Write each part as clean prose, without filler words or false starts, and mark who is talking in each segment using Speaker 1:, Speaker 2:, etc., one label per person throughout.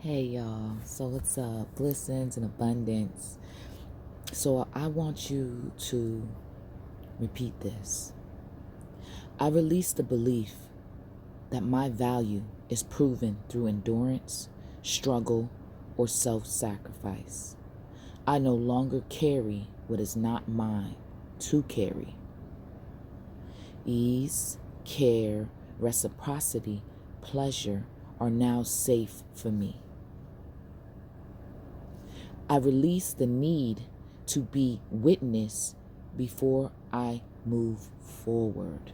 Speaker 1: Hey y'all, so what's up? Blessings and abundance. So I want you to repeat this. I release the belief that my value is proven through endurance, struggle, or self sacrifice. I no longer carry what is not mine to carry. Ease, care, reciprocity, pleasure are now safe for me. I release the need to be witness before I move forward.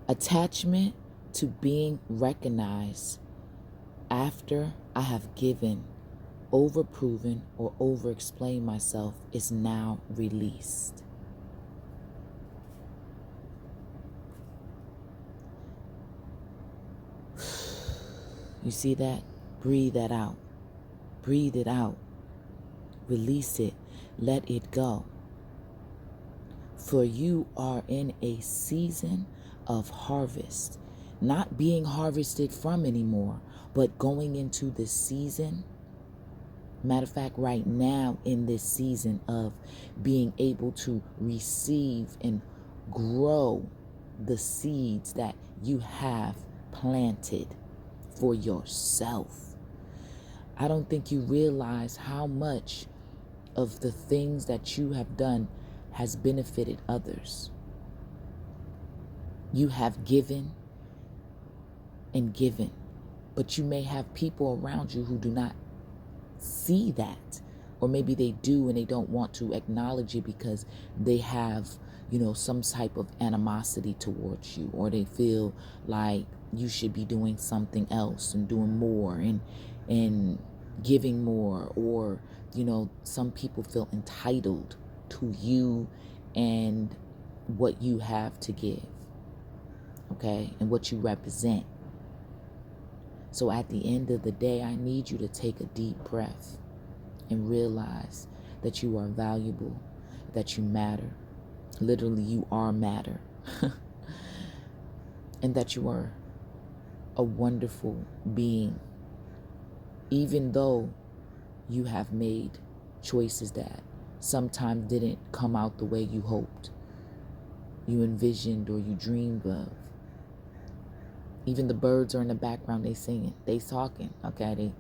Speaker 1: Attachment to being recognized after I have given, overproven, or overexplained myself is now released. You see that? Breathe that out. Breathe it out. Release it. Let it go. For you are in a season of harvest, not being harvested from anymore, but going into this season. Matter of fact, right now in this season of being able to receive and grow the seeds that you have planted for yourself. I don't think you realize how much of the things that you have done has benefited others. You have given and given, but you may have people around you who do not see that, or maybe they do and they don't want to acknowledge it because they have, some type of animosity towards you, or they feel like you should be doing something else and doing more and giving more, or some people feel entitled to you and what you have to give, okay, and what you represent. So at the end of the day, I need you to take a deep breath and realize that you are valuable, that you matter. Literally, you are matter. And that you are a wonderful being, even though you have made choices that sometimes didn't come out the way you hoped, you envisioned, or you dreamed of. Even the birds are in the background, they singing, they talking, okay? They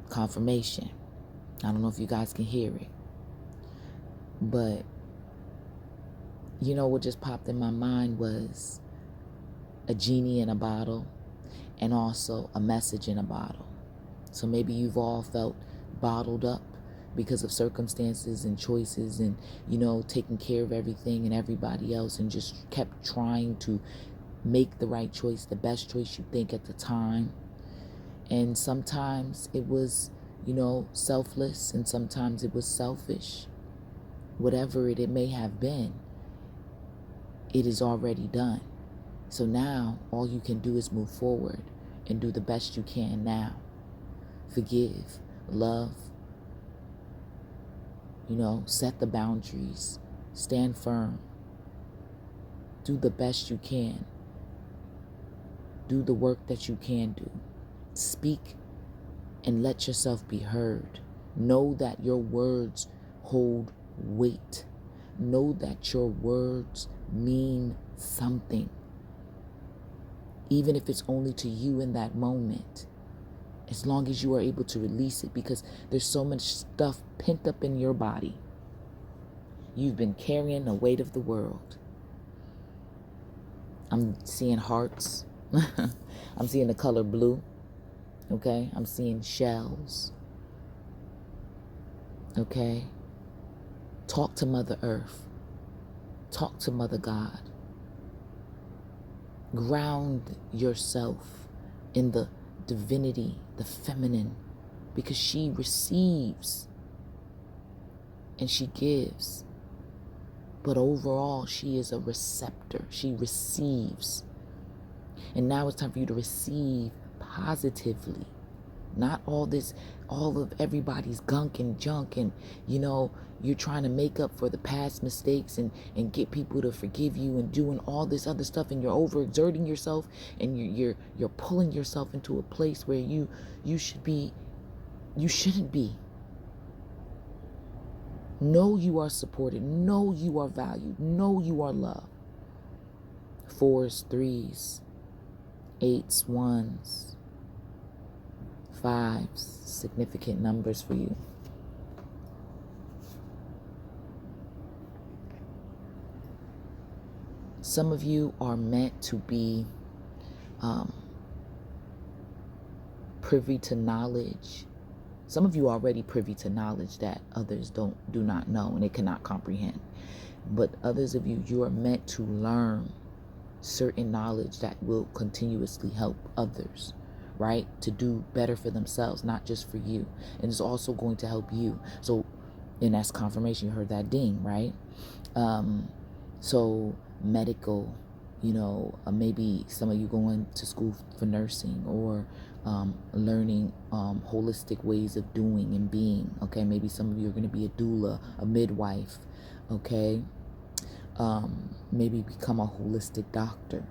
Speaker 1: confirmation. I don't know if you guys can hear it. But what just popped in my mind was a genie in a bottle and also a message in a bottle. So maybe you've all felt bottled up because of circumstances and choices and, taking care of everything and everybody else, and just kept trying to make the right choice, the best choice you think at the time. And sometimes it was, selfless, and sometimes it was selfish. Whatever it may have been, it is already done. So now all you can do is move forward and do the best you can now. Forgive, love, set the boundaries, stand firm, do the best you can, do the work that you can do, speak and let yourself be heard. Know that your words hold weight. Know that your words mean something, even if it's only to you in that moment, as long as you are able to release it, because there's so much stuff pent up in your body. You've been carrying the weight of the world. I'm seeing hearts. I'm seeing the color blue. Okay? I'm seeing shells. Okay? Talk to Mother Earth. Talk to Mother God. Ground yourself in the divinity, the feminine, because she receives and she gives. But overall, she is a receptor. She receives. And now it's time for you to receive positively, Not all of everybody's gunk and junk, and you're trying to make up for the past mistakes and get people to forgive you and doing all this other stuff, and you're overexerting yourself, and you're pulling yourself into a place where you shouldn't be. Know you are supported. Know you are valued. Know you are loved. 4s, 3s, 8s, 1s, 5s, significant numbers for you. Some of you are meant to be privy to knowledge. Some of you are already privy to knowledge that others do not know and they cannot comprehend. But others of you, you are meant to learn certain knowledge that will continuously help others, right? To do better for themselves, not just for you. And it's also going to help you. So, and that's confirmation. You heard that ding, right? So medical, maybe some of you going to school for nursing, or learning holistic ways of doing and being. Okay, maybe some of you are going to be a doula, a midwife. Okay, maybe become a holistic doctor.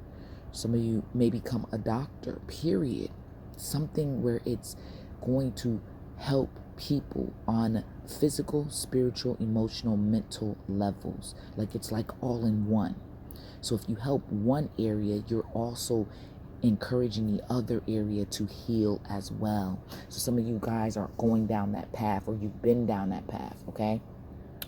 Speaker 1: Some of you may become a doctor, period. Something where it's going to help people on physical, spiritual, emotional, mental levels. Like it's like all in one. So if you help one area, you're also encouraging the other area to heal as well. So some of you guys are going down that path, or you've been down that path, okay?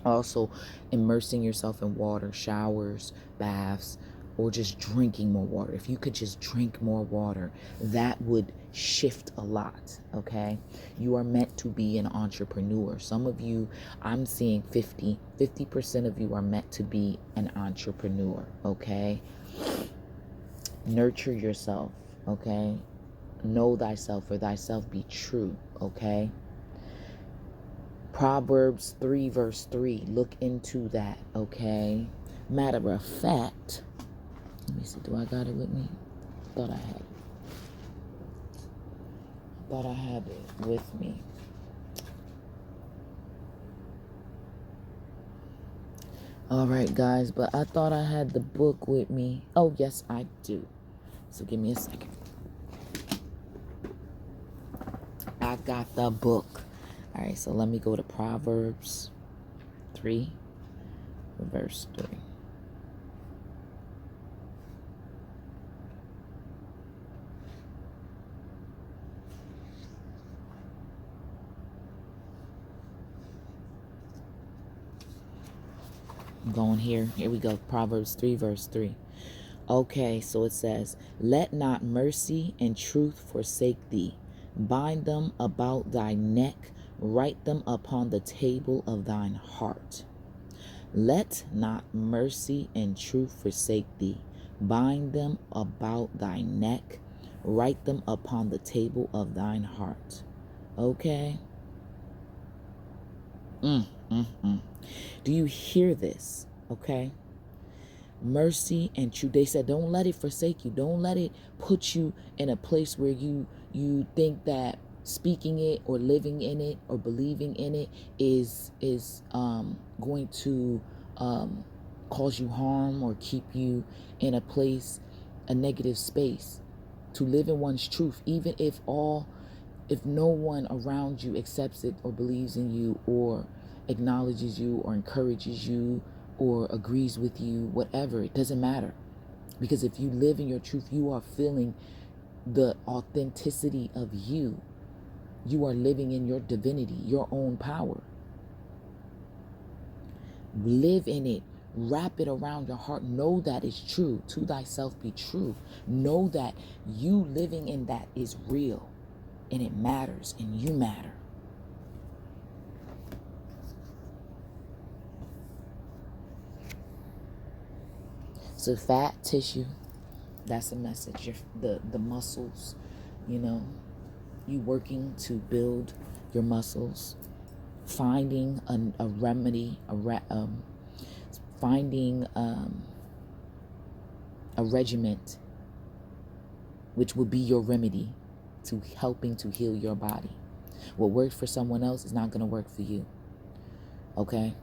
Speaker 1: Also, immersing yourself in water, showers, baths, or just drinking more water. If you could just drink more water, that would shift a lot, okay? You are meant to be an entrepreneur. Some of you, I'm seeing 50% of you are meant to be an entrepreneur, okay? Nurture yourself, okay? Know thyself, for thyself be true, okay? Proverbs 3 verse 3. Look into that, okay? Matter of fact, let me see, do I got it with me? Thought I had it with me. All right, guys, but I thought I had the book with me. Oh, yes, I do. So give me a second. I got the book. All right, so let me go to Proverbs 3, verse 3. I'm going here. Here we go. Proverbs 3, verse 3. Okay, so it says, let not mercy and truth forsake thee. Bind them about thy neck. Write them upon the table of thine heart. Let not mercy and truth forsake thee. Bind them about thy neck. Write them upon the table of thine heart. Okay? Do you hear this? Okay? Mercy and truth. They said, don't let it forsake you. Don't let it put you in a place where you think that speaking it or living in it or believing in it is going to cause you harm or keep you in a negative space. To live in one's truth, even if no one around you accepts it or believes in you or acknowledges you or encourages you or agrees with you, whatever, it doesn't matter. Because if you live in your truth, you are feeling the authenticity of you. You are living in your divinity, your own power. Live in it. Wrap it around your heart. Know that it's true. To thyself be true. Know that you living in that is real. And it matters. And you matter. So fat tissue, that's a message. The muscles, you working to build your muscles, finding a remedy, finding a regiment, which will be your remedy to helping to heal your body. What works for someone else is not going to work for you. Okay?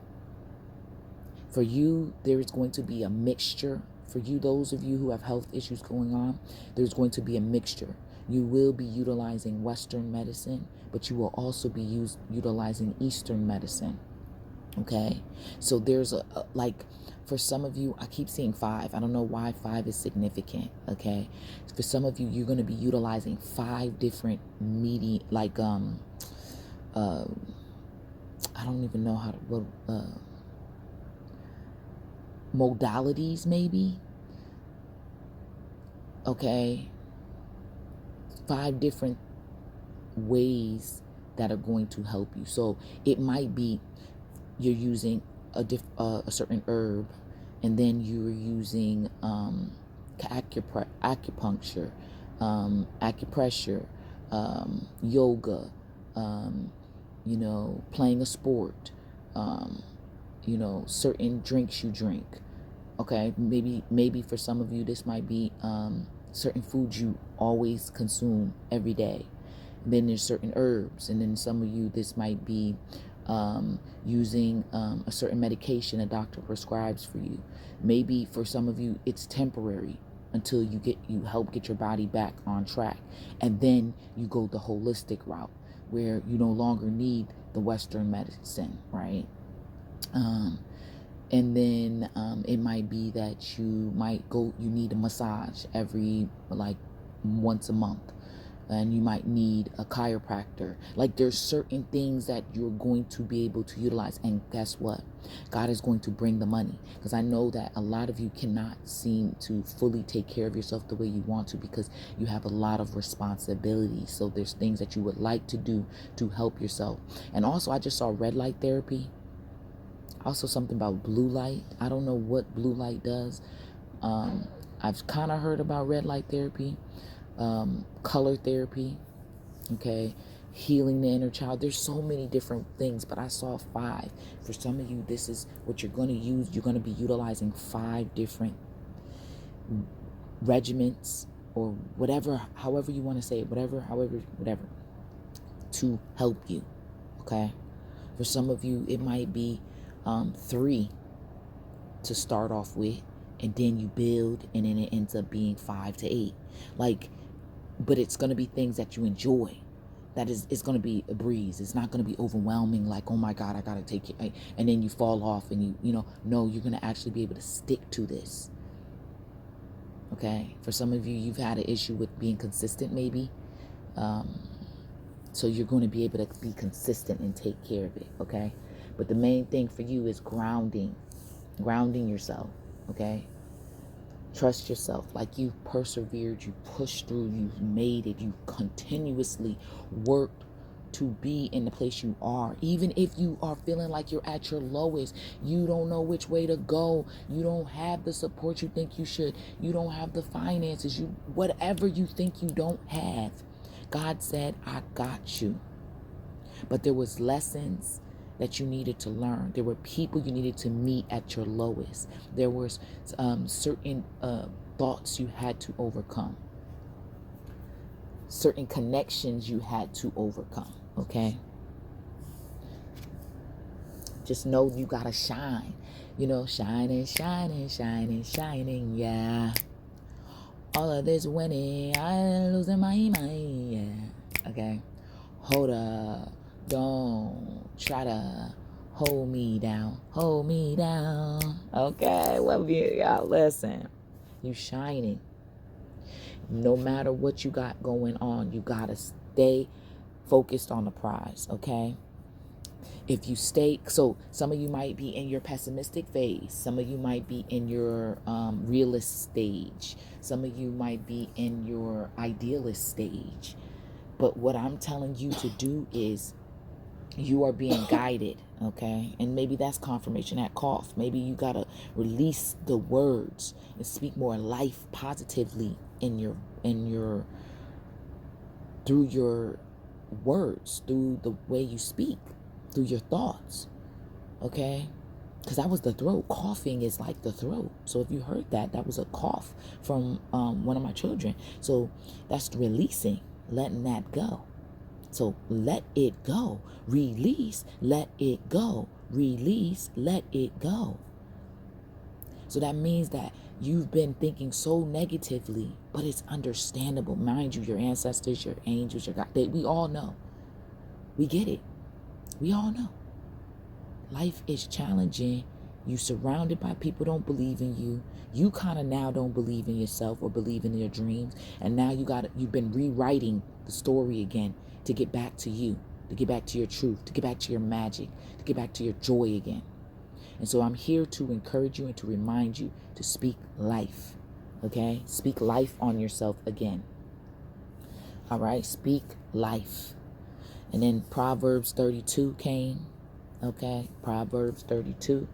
Speaker 1: For you, there is going to be a mixture. For you, those of you who have health issues going on, there's going to be a mixture. You will be utilizing Western medicine, but you will also be utilizing Eastern medicine. Okay? So there's like, for some of you, I keep seeing 5. I don't know why 5 is significant. Okay? For some of you, you're going to be utilizing 5 different I don't even know how to, modalities maybe. Okay? 5 different ways that are going to help you. So it might be you're using a certain herb, and then you're using acupuncture, acupressure, yoga, playing a sport, certain drinks you drink. Okay, maybe for some of you this might be certain foods you always consume every day. And then there's certain herbs, and then some of you this might be using a certain medication a doctor prescribes for you. Maybe for some of you it's temporary until you help get your body back on track, and then you go the holistic route where you no longer need the Western medicine, right? And then it might be that you need a massage every once a month, and you might need a chiropractor. Like, there's certain things that you're going to be able to utilize, and guess what? God is going to bring the money, because I know that a lot of you cannot seem to fully take care of yourself the way you want to, because you have a lot of responsibilities. So there's things that you would like to do to help yourself. And also, I just saw red light therapy. Also something about blue light. I don't know what blue light does. I've kind of heard about red light therapy, color therapy, okay, healing the inner child. There's so many different things, but I saw 5. For some of you, this is what you're going to use. You're going to be utilizing 5 different regiments, or whatever, however you want to say it, whatever, to help you, okay? For some of you, it might be 3 to start off with, and then you build, and then it ends up being 5 to 8. But it's going to be things that you enjoy. It's going to be a breeze. It's not going to be overwhelming, like, oh my God, I got to take it. And then you fall off, and no, you're going to actually be able to stick to this. Okay? For some of you, you've had an issue with being consistent, maybe. So you're going to be able to be consistent and take care of it, okay? But the main thing for you is grounding yourself, okay? Trust yourself. Like, you've persevered, you pushed through, you've made it, you continuously worked to be in the place you are. Even if you are feeling like you're at your lowest, you don't know which way to go, you don't have the support you think you should, you don't have the finances, whatever you think you don't have, God said, I got you. But there was lessons that you needed to learn. There were people you needed to meet at your lowest. There was certain thoughts you had to overcome. Certain connections you had to overcome, okay? Just know you gotta shine. Shining, shining, shining, shining, yeah. All of this winning, I'm losing my mind, yeah. Okay? Hold up. Don't try to hold me down. Hold me down. Okay? Well, y'all, listen. You shining. No matter what you got going on, you got to stay focused on the prize, okay? If you stay, so some of you might be in your pessimistic phase. Some of you might be in your realist stage. Some of you might be in your idealist stage. But what I'm telling you to do is, you are being guided, okay? And maybe that's confirmation, that cough. Maybe you got to release the words and speak more life positively through your words, through the way you speak, through your thoughts, okay? Because that was the throat. Coughing is like the throat. So if you heard that was a cough from one of my children. So that's releasing. letting that go. So let it go. Release, let it go. Release, let it go. So that means that you've been thinking so negatively, but it's understandable. Mind you, your ancestors, your angels, your God, we all know. We get it. We all know. Life is challenging. You surrounded by people who don't believe in you. You kind of now don't believe in yourself or believe in your dreams. And now you've been rewriting the story again to get back to you, to get back to your truth, to get back to your magic, to get back to your joy again. And so I'm here to encourage you and to remind you to speak life. Okay? Speak life on yourself again. All right? Speak life. And then Proverbs 32 came. Okay? Proverbs 32.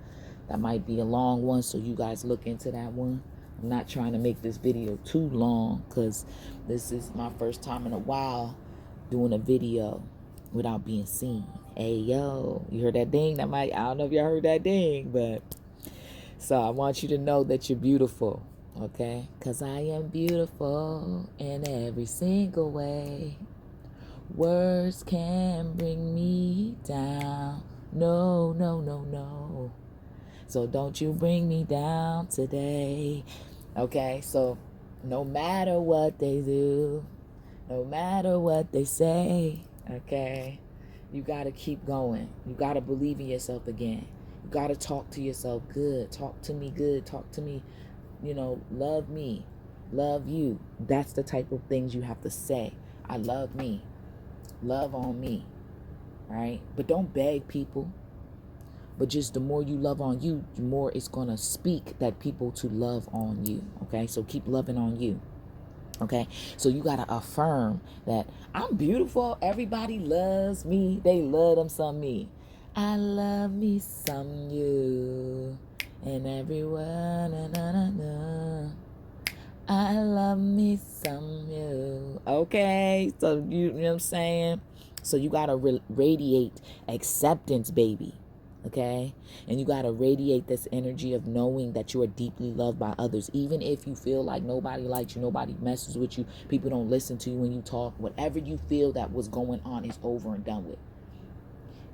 Speaker 1: That might be a long one, so you guys look into that one. I'm not trying to make this video too long because this is my first time in a while doing a video without being seen. Hey, yo, you heard that ding? I don't know if y'all heard that ding, but so I want you to know that you're beautiful, okay? Because I am beautiful in every single way. Words can bring me down. No, no, no, no. So don't you bring me down today. Okay, so no matter what they do, no matter what they say, okay, you got to keep going. You got to believe in yourself again. You got to talk to yourself good. Talk to me good. Talk to me, love me, love you. That's the type of things you have to say. I love me. Love on me, right? But don't beg people. But just the more you love on you, the more it's going to speak that people to love on you. Okay, so keep loving on you. Okay, so you got to affirm that I'm beautiful. Everybody loves me. They love them some me. I love me some you. And everyone, na, na, na, na. I love me some you. Okay, so you know what I'm saying? So you got to radiate acceptance, baby. Okay, and you got to radiate this energy of knowing that you are deeply loved by others, even if you feel like nobody likes you, nobody messes with you, people don't listen to you when you talk. Whatever you feel that was going on is over and done with.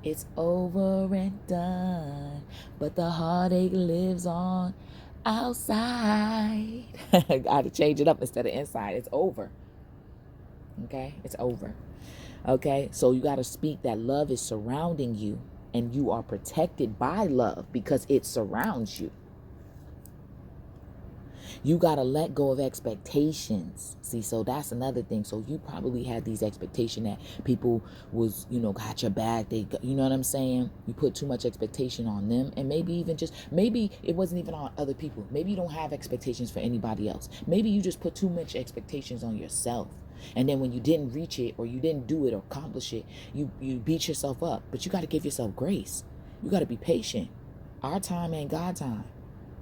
Speaker 1: It's over and done, but the heartache lives on outside. I got to change it up instead of inside. It's over. Okay, it's over. Okay, so you got to speak that love is surrounding you. And you are protected by love because it surrounds you. You got to let go of expectations. See, so that's another thing. So you probably had these expectations that people was, got your back. They, you know what I'm saying? You put too much expectation on them. And maybe it wasn't even on other people. Maybe you don't have expectations for anybody else. Maybe you just put too much expectations on yourself. And then when you didn't reach it or you didn't do it or accomplish it, you beat yourself up. But you got to give yourself grace. You got to be patient. Our time ain't God time.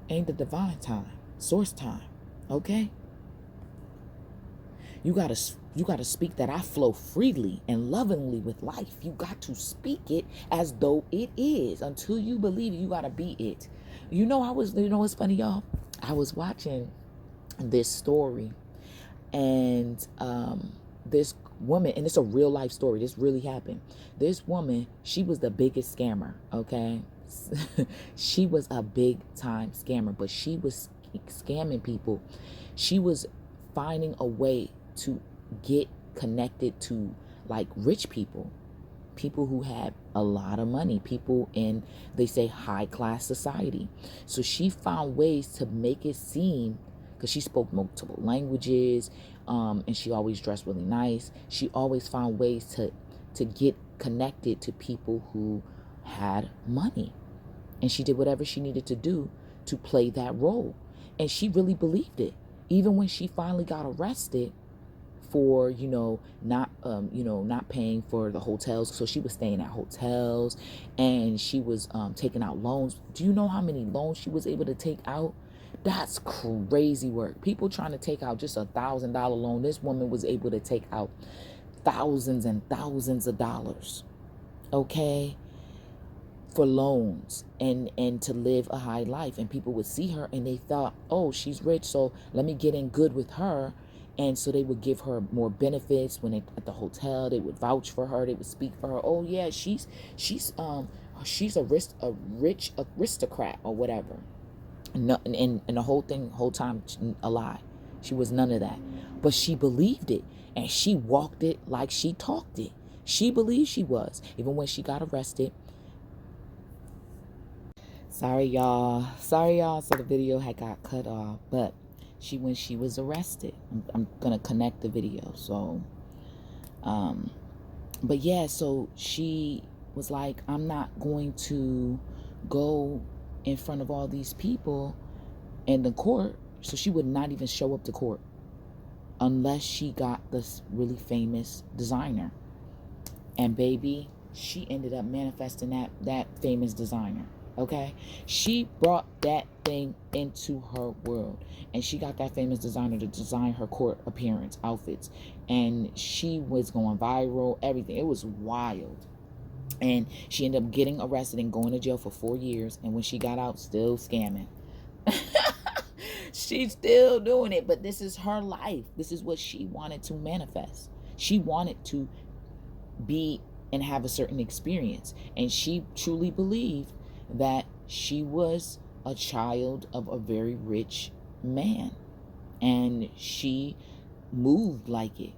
Speaker 1: Ain't the divine time. Source time. Okay? You got to speak that I flow freely and lovingly with life. You got to speak it as though it is. Until you believe it, you got to be it. What's funny, y'all? I was watching this story. And this woman, and it's a real life story. This really happened. This woman, she was the biggest scammer, okay? She was a big time scammer, but she was scamming people. She was finding a way to get connected to like rich people who had a lot of money, people in, they say, high class society. So she found ways to make it seem, because she spoke multiple languages, and she always dressed really nice. She always found ways to get connected to people who had money. And she did whatever she needed to do to play that role. And she really believed it. Even when she finally got arrested for, not paying for the hotels. So she was staying at hotels and she was taking out loans. Do you know how many loans she was able to take out? That's crazy work. People trying to take out just $1,000 loan. This woman was able to take out thousands and thousands of dollars, okay, for loans and to live a high life. And people would see her and they thought, oh, she's rich, so let me get in good with her And so they would give her more benefits when they at the hotel. They would vouch for her. They would speak for her. Oh yeah, she's a rich aristocrat or whatever. No, and the whole time a lie. She was none of that. But she believed it, and she walked it like she talked it. She believed she was. Even when she got arrested. Sorry y'all. So the video had got cut off. But when she was arrested, I'm gonna connect the video. So but yeah, so she was like, I'm not going to go in front of all these people in the court. So she would not even show up to court unless she got this really famous designer. And baby, she ended up manifesting that famous designer. Okay, she brought that thing into her world, and she got that famous designer to design her court appearance outfits, and she was going viral. Everything, it was wild. And she ended up getting arrested and going to jail for 4 years. And when she got out, still scamming. She's still doing it, but this is her life. This is what she wanted to manifest. She wanted to be and have a certain experience, and she truly believed that she was a child of a very rich man, and she moved like it.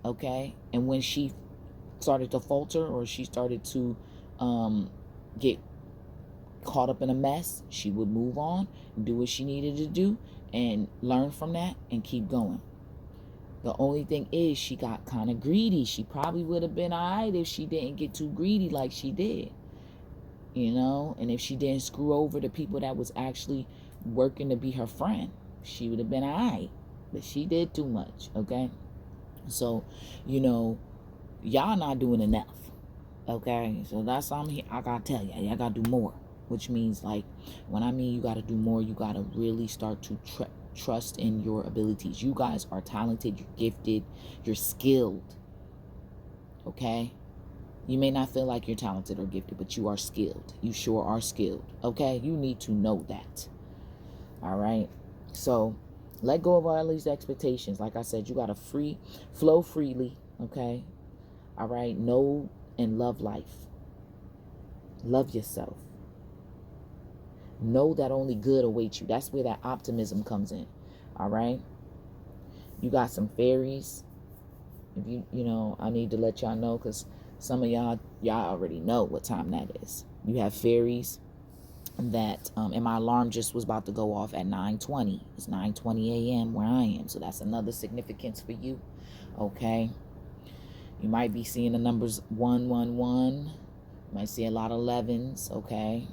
Speaker 1: Okay, and when she started to falter, or she started to get caught up in a mess, she would move on and do what she needed to do and learn from that and keep going. The only thing is, she got kind of greedy. She probably would have been all right if she didn't get too greedy like she did. You know, and if she didn't screw over the people that was actually working to be her friend, she would have been all right. But she did too much, okay? So, you know, y'all not doing enough, okay? So that's something here. I gotta tell y'all gotta do more. Which means, like, when I mean you gotta do more, you gotta really start to trust in your abilities. You guys are talented, you're gifted, you're skilled. Okay? You may not feel like you're talented or gifted, but you are skilled. You sure are skilled. Okay? You need to know that. All right? So, let go of all these expectations. Like I said, you got to flow freely. Okay? All right? Know and love life. Love yourself. Know that only good awaits you. That's where that optimism comes in. All right? You got some fairies. If you know, I need to let y'all know, because some of y'all already know what time that is. You have fairies that, and my alarm just was about to go off at 9:20. It's 9:20 a.m. where I am. So that's another significance for you. Okay? You might be seeing the numbers 111. You might see a lot of 11s. Okay?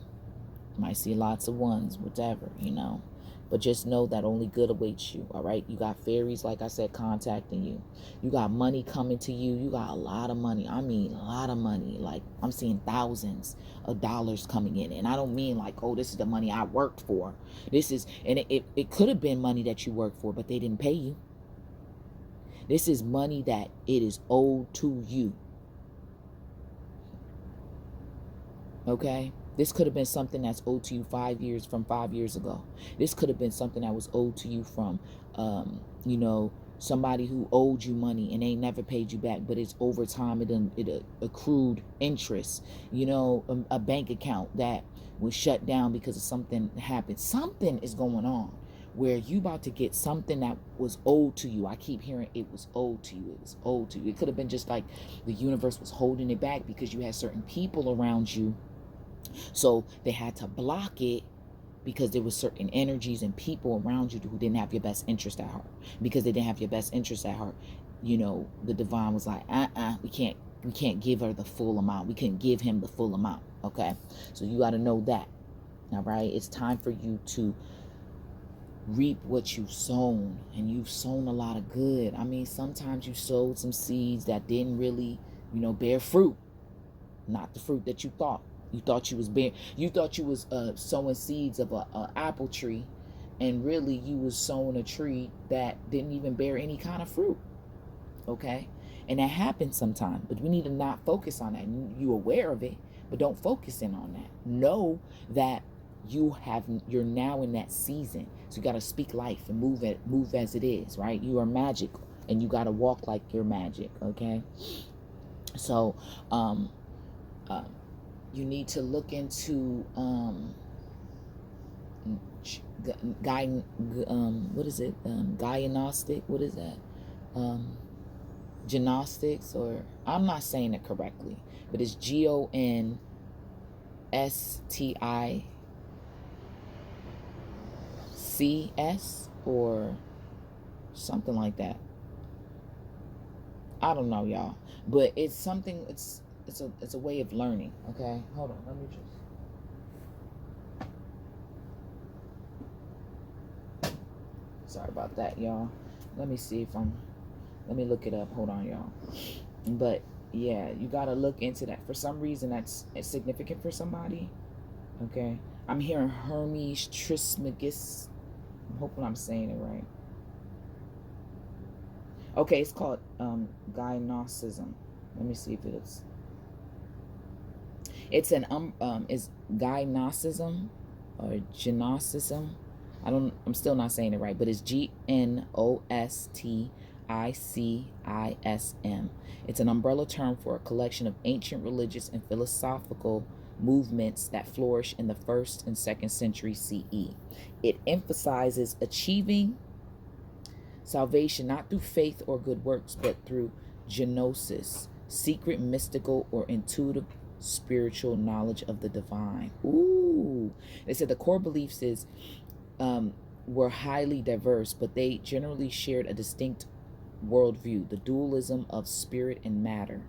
Speaker 1: You might see lots of ones, whatever, you know. But just know that only good awaits you, all right? You got fairies, like I said, contacting you. You got money coming to you. You got a lot of money. I mean, a lot of money. Like, I'm seeing thousands of dollars coming in. And I don't mean like, oh, this is the money I worked for. This is, and it could have been money that you worked for, but they didn't pay you. This is money that it is owed to you. Okay? This could have been something that's owed to you 5 years ago. This could have been something that was owed to you from, you know, somebody who owed you money and they never paid you back, but it's over time, it accrued interest. You know, a bank account that was shut down because of something happened. Something is going on where you about to get something that was owed to you. I keep hearing it was owed to you. It was owed to you. It could have been just like the universe was holding it back because you had certain people around you. So they had to block it because there were certain energies and people around you who didn't have your best interest at heart. Because they didn't have your best interest at heart, you know, the divine was like, we can't give her the full amount. We couldn't give him the full amount. Okay, so you got to know that. All right, it's time for you to reap what you've sown, and you've sown a lot of good. I mean, sometimes you sowed some seeds that didn't really, you know, bear fruit. Not the fruit that you thought. You thought you was sowing seeds of a apple tree, and really you was sowing a tree that didn't even bear any kind of fruit. Okay? And that happens sometimes, but we need to not focus on that. You aware of it, but don't focus in on that. Know that you're now in that season. So you got to speak life and move as it is, right? You are magical, and you got to walk like you're magic. Okay. So you need to look into what is it, gymnostic, what is that, gymnastics, or I'm not saying it correctly, but it's GONSTICS or something like that. I don't know, y'all, but it's something. It's a way of learning. Okay, hold on, let me just. Sorry about that, y'all. Let me see if let me look it up. Hold on, y'all. But yeah, you gotta look into that. For some reason, it's significant for somebody. Okay, I'm hearing Hermes Trismegistus. I'm hoping I'm saying it right. Okay, it's called gnosticism. Let me see if it's is gnosticism or gnosticism. I'm still not saying it right, but it's GNOSTICISM. It's an umbrella term for a collection of ancient religious and philosophical movements that flourished in the 1st and 2nd century CE. It emphasizes achieving salvation not through faith or good works, but through gnosis, secret, mystical, or intuitive spiritual knowledge of the divine. Ooh. They said the core beliefs were highly diverse, but they generally shared a distinct worldview: the dualism of spirit and matter,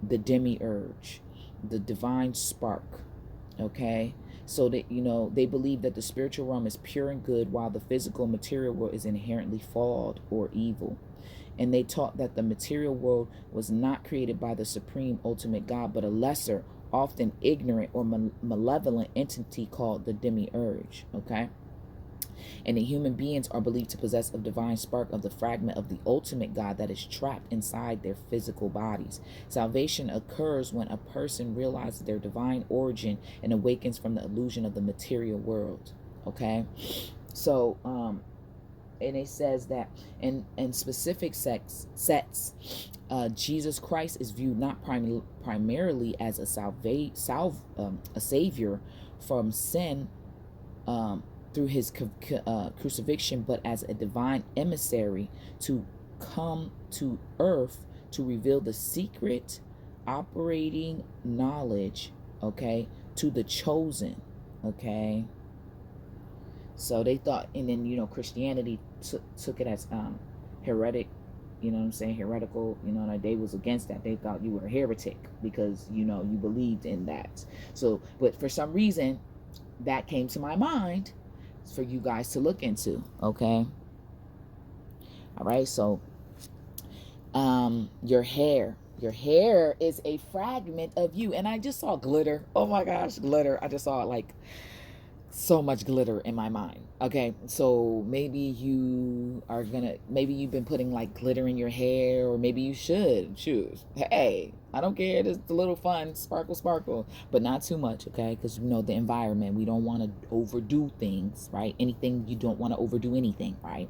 Speaker 1: the demiurge, the divine spark. Okay, so that they believe that the spiritual realm is pure and good, while the physical material world is inherently flawed or evil. And they taught that the material world was not created by the supreme ultimate God, but a lesser, often ignorant or malevolent entity called the demiurge. Okay, and the human beings are believed to possess a divine spark of the fragment of the ultimate God that is trapped inside their physical bodies. Salvation occurs when a person realizes their divine origin and awakens from the illusion of the material world. Okay, so and it says that in specific sets, Jesus Christ is viewed not primarily as a savior from sin through his crucifixion, but as a divine emissary to come to earth to reveal the secret operating knowledge, okay, to the chosen. Okay, so they thought, and then Christianity took it as heretic, heretical, and they was against that. They thought you were a heretic because you believed in that. So, but for some reason that came to my mind for you guys to look into. Okay, all right. So your hair is a fragment of you. And I just saw glitter. Oh my gosh, glitter. I just saw like so much glitter in my mind. Okay, so maybe you've been putting like glitter in your hair, or maybe you should choose. Hey, I don't care, it's a little fun, sparkle, but not too much. Okay, because the environment, we don't want to overdo things, right? Anything, you don't want to overdo anything, right?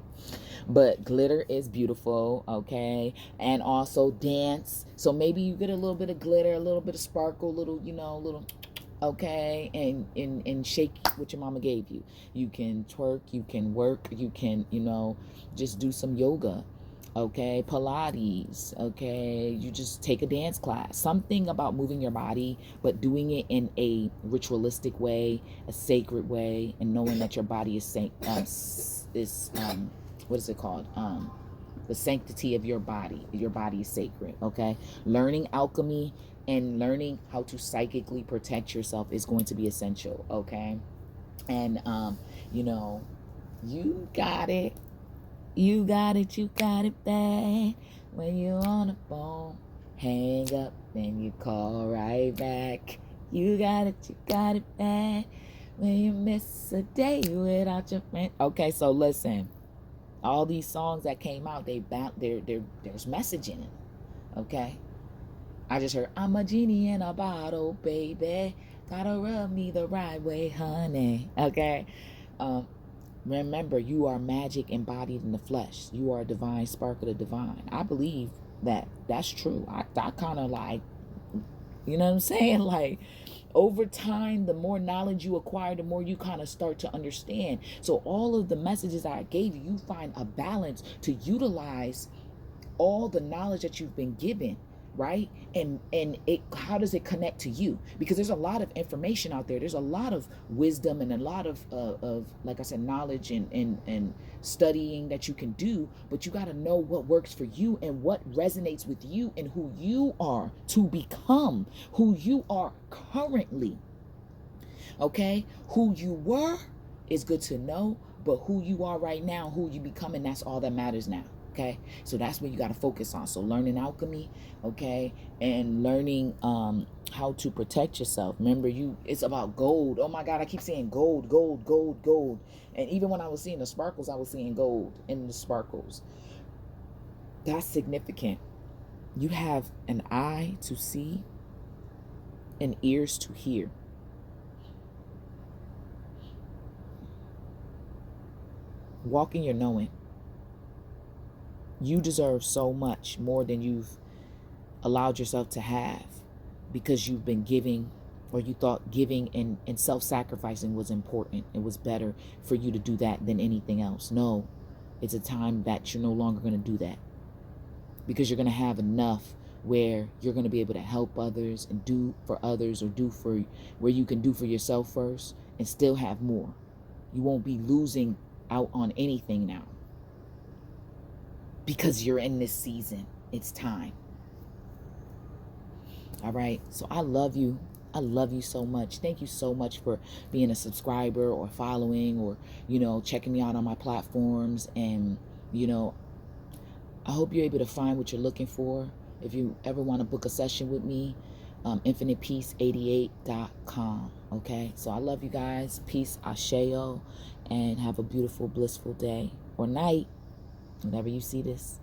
Speaker 1: But glitter is beautiful. Okay, and also dance. So maybe you get a little bit of glitter, a little bit of sparkle, little okay, and shake what your mama gave you. You can twerk, you can work, you can just do some yoga, okay, Pilates, okay, you just take a dance class, something about moving your body, but doing it in a ritualistic way, a sacred way, and knowing that your body is what is it called, the sanctity of your body is sacred. Okay, learning alchemy and learning how to psychically protect yourself is going to be essential. Okay, and you got it bad. When you're on the phone, hang up and you call right back. You got it bad. When you miss a day without your friend. Okay, so listen, all these songs that came out, there's message in it. Okay, I just heard, I'm a genie in a bottle, baby. Gotta rub me the right way, honey. Okay. Um, Remember, you are magic embodied in the flesh. You are a divine spark of the divine. I believe that that's true. I kind of like, you know what I'm saying? Like, over time, the more knowledge you acquire, the more you kind of start to understand. So all of the messages I gave you, you find a balance to utilize all the knowledge that you've been given, right? And it, how does it connect to you? Because there's a lot of information out there. There's a lot of wisdom and a lot of like I said, knowledge and studying that you can do, but you got to know what works for you and what resonates with you and who you are to become who you are currently. Okay, who you were is good to know, but who you are right now, who you becoming, that's all that matters now. Okay, so that's what you got to focus on. So learning alchemy, okay, and learning how to protect yourself. Remember, it's about gold. Oh my God, I keep saying gold, gold, gold, gold. And even when I was seeing the sparkles, I was seeing gold in the sparkles. That's significant. You have an eye to see and ears to hear. Walk in your knowing. You deserve so much more than you've allowed yourself to have, because you've been giving, or you thought giving and self-sacrificing was important. It was better for you to do that than anything else. No, it's a time that you're no longer going to do that, because you're going to have enough where you're going to be able to help others and do for others, or do for where you can do for yourself first and still have more. You won't be losing out on anything now, because you're in this season. It's time. All right. So I love you. I love you so much. Thank you so much for being a subscriber or following, or, checking me out on my platforms. And, I hope you're able to find what you're looking for. If you ever want to book a session with me, infinitepeace88.com. Okay. So I love you guys. Peace, Asheo, and have a beautiful, blissful day or night, whenever you see this.